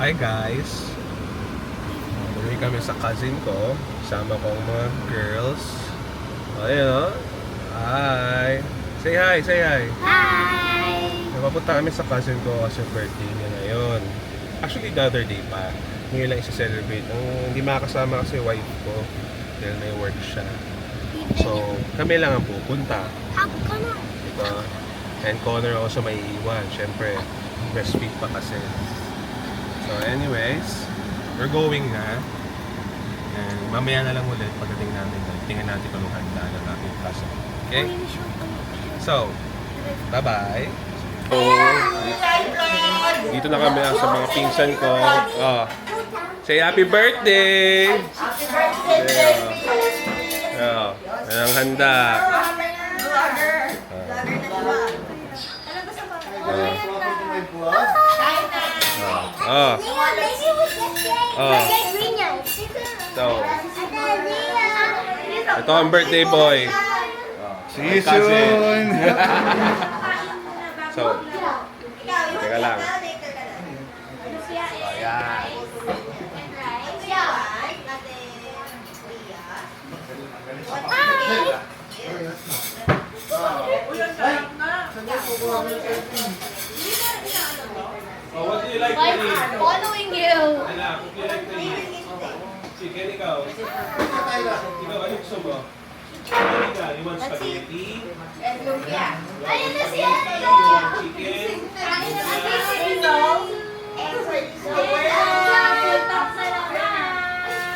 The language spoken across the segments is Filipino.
Hi guys! Tuloy kami sa cousin ko. Kasama ko ang mga girls. Ayun o. Hi! Say hi! Say hi! Hi! Napapunta kami sa cousin ko kasi birthday niya ngayon. Actually, the other day pa. Ngayon lang isa-celebrate. Ang hindi makakasama kasi wife ko dahil may work siya. So, kami lang ang pupunta. Hug ka na. Diba? And Connor also may iwan. Siyempre, breastfeed pa kasi. So anyways, we're going na. And mamaya na lang ulit pagdating namin doon. Tingnan natin kung anong handa ng aking cousin. Okay? So, bye-bye. So, dito na kami sa mga pinsan ko. Oh, say happy birthday! Happy birthday, Oh, anong handa? Oh. Oh. So, ito ang birthday boy. See you soon! So, teka lang. Ayan. Oh, what do you like to eat? Following you. Anak, what do you like to eat? Chicken, ikaw. Ikaw, ano gusto mo? Chicken, ikaw. You want spaghetti? Ayun na siya. Chicken?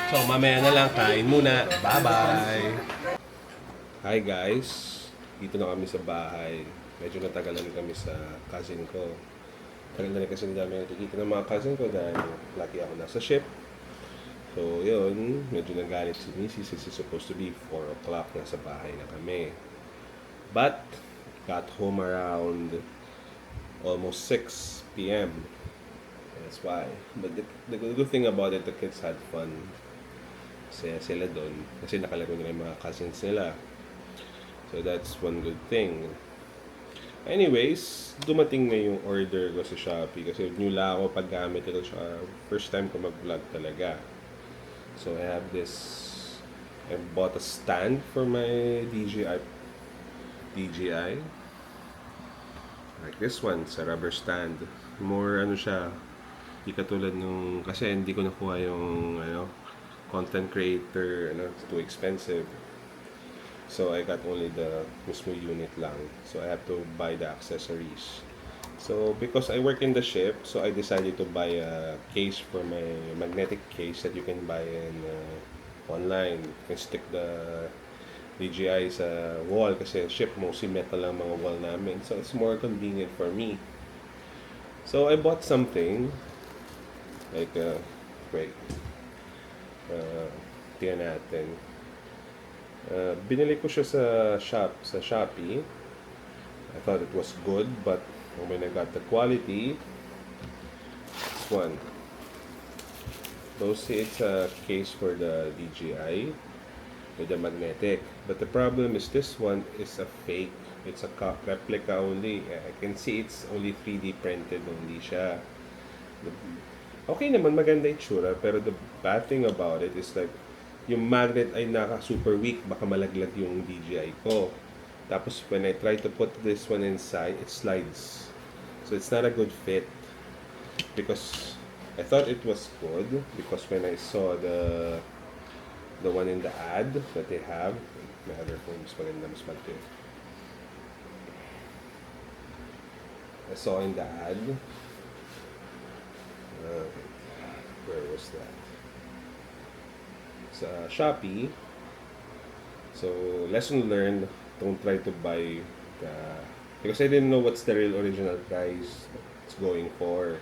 So, mamaya na lang. Kain muna. Bye-bye! Hi guys! Dito na kami sa bahay. Medyo natagalan kami sa cousin ko. Tagal na rin kasi hindi namin nakikita ng mga cousin ko dahil lagi ako nasa ship. So, yun. Medyo nagalit si Mrs. It's supposed to be 4 o'clock. Nasa bahay na kami. But, got home around almost 6 p.m. That's why. But the good thing about it, the kids had fun. Saya sila doon. Kasi nakalaro nila yung mga cousins nila. So, that's one good thing. Anyways, dumating na yung order ko sa Shopee kasi new lang ako paggamit ito siya. First time ko mag-vlog talaga. So I have this, I bought a stand for my DJI. Like this one, sa rubber stand. More ano siya, di katulad nung, kasi hindi ko nakuha yung content creator, it's too expensive. So I got only the mismo unit lang. So I have to buy the accessories. So because I work in the ship, so I decided to buy a case for my magnetic case that you can buy in online. You can stick the DJI sa wall kasi ship mostly metal lang mga wall namin. So it's more convenient for me. So I bought something like wait. Tingnan natin. Binili ko siya sa Shopee. I thought it was good, but when I got the quality, this one. Those say it's a case for the DJI with the magnetic. But the problem is this one is a fake. It's a replica only. I can see it's only 3D printed only siya. Okay naman, maganda itsura, pero the bad thing about it is like yung magnet ay super weak, baka malaglag yung DJI ko. Tapos when I try to put this one inside, it slides. So it's not a good fit. Because I thought it was good because when I saw the one in the ad that they have, may other phone mas maganda, mas malaki. I saw in the ad. Where was that? Sa Shopee. So, lesson learned, don't try to buy because I didn't know what's the real original price it's going for.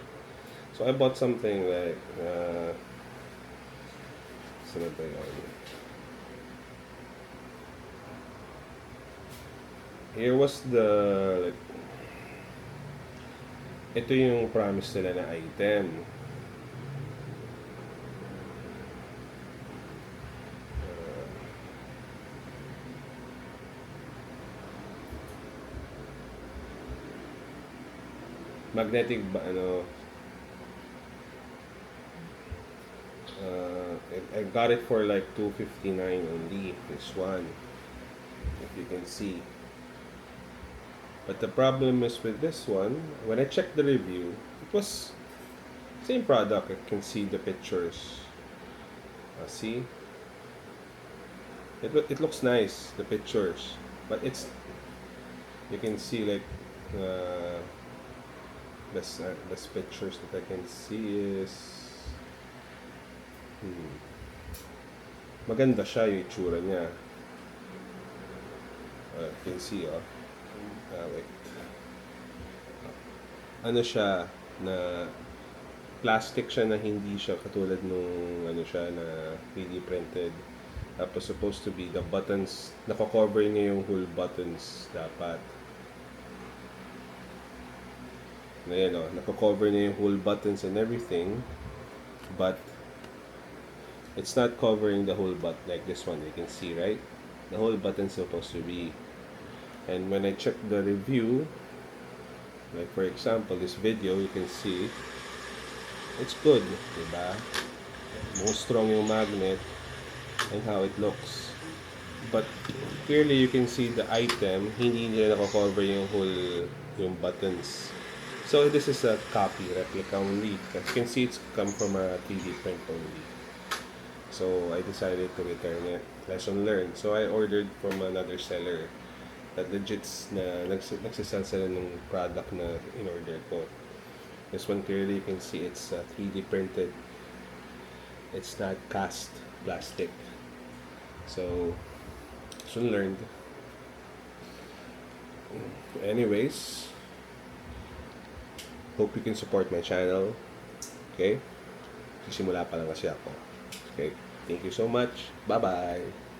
So, I bought something like saan ba yun? Here was the like, ito yung promise nila na item. magnetic I got it for like $259 only, this one, if you can see. But the problem is with this one, when I checked the review, it was same product. I can see the pictures. See? It looks nice, the pictures. But it's, you can see like, best pictures that I can see is, maganda siya yung itsura niya. You can see, wait. Ano siya, na plastic siya, na hindi siya katulad nung ano siya na 3D printed. Tapos supposed to be the buttons, nako-cover niya yung whole buttons dapat. Ayan, nako-cover niya yung whole buttons and everything, but it's not covering the whole button like this one. You can see, right? The whole button's supposed to be. And when I check the review, like for example, this video, you can see it's good, diba? Most strong yung magnet and how it looks. But clearly you can see the item, hindi nila nako-cover yung whole yung buttons. So this is a copy, replica only. As you can see, it's come from a 3D print only. So I decided to return it. Lesson learned. So I ordered from another seller that legits na nagsisell sila ng product na in-order ko. This one clearly you can see it's 3D printed. It's not cast plastic. So lesson learned. Anyways, hope you can support my channel. Okay? Sisimula pa lang kasi ako. Okay? Thank you so much. Bye-bye!